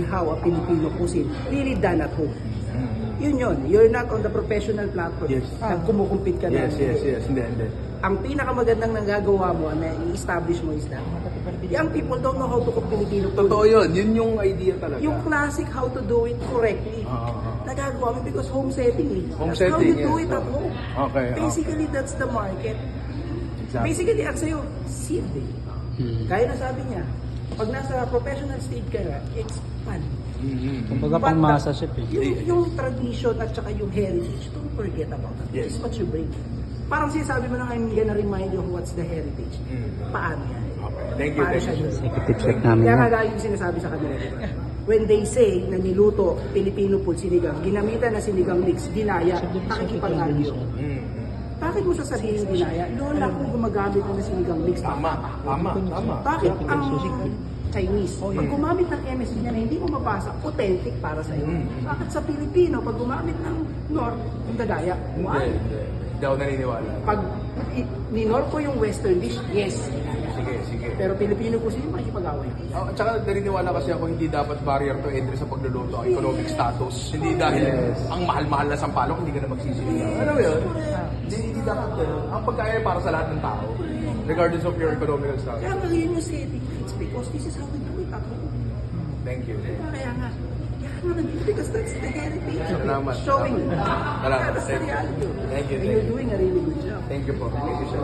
how a Filipino cuisine really done at home. Yun. You're not on the professional platform. Yes. Nagkumukumpit ka na. Yes. Hindi. Ang pinakamagandang nagagawa mo na i-establish mo is that young people don't know how to cook Filipino food. Totoo yun. Yun yung idea talaga. Yung classic how to do it correctly. Nagagawa mo because home setting eh. Home That's how you setting, do yes. it at home. Okay. Basically, that's the market. Exactly. Basically, ang sa'yo, seed eh. Kaya na sabi niya, pag nasa professional stage ka na, it's fun. Kumbaga pang masa chef eh. Yung tradition at saka yung heritage, don't forget about it. Yes. It's what you bring. Parang sinasabi mo na, I'm gonna remind you of what's the heritage. Paano yan? Okay. Thank you. Paano siya yun? Executive chef namin Kaya yan. nga lagi yung sinasabi sa kanila, diba? When they say na niluto Filipino food sinigang, ginamitan na sinigang mix, ginaya, nakikipag-argue. Bakit mo sasabihin ginaya? Lola ko gumagamit na sinigang mix. Tama. Bakit ang Chinese, pag gumamit ng MSG niya na hindi mo mabasa, authentic para sa iyo. Bakit sa Pilipino, pag gumamit ng North, yung dagaya, why? Hindi ako naniniwala. Pag ninor ko yung western dish, yes. Sige. Pero Pilipino ko sino makikipag-away. At saka naniniwala kasi ako hindi dapat barrier to entry sa pagluluto ang economic status. Hindi dahil ang mahal-mahal na sampalok, hindi ka na magsisiligang. Ano yun? Hindi dapat yun. Ang pagkaya ay para sa lahat ng tao. Regardless of your economical status. Kaya nga yun yung setting. It's because this is how we do it at home. Thank you. Kaya nga nandito because that's the heritage. Salamat. Showing. Salamat. That's the reality. Thank you. And you're doing a really good job. Thank you po. Thank you, sir.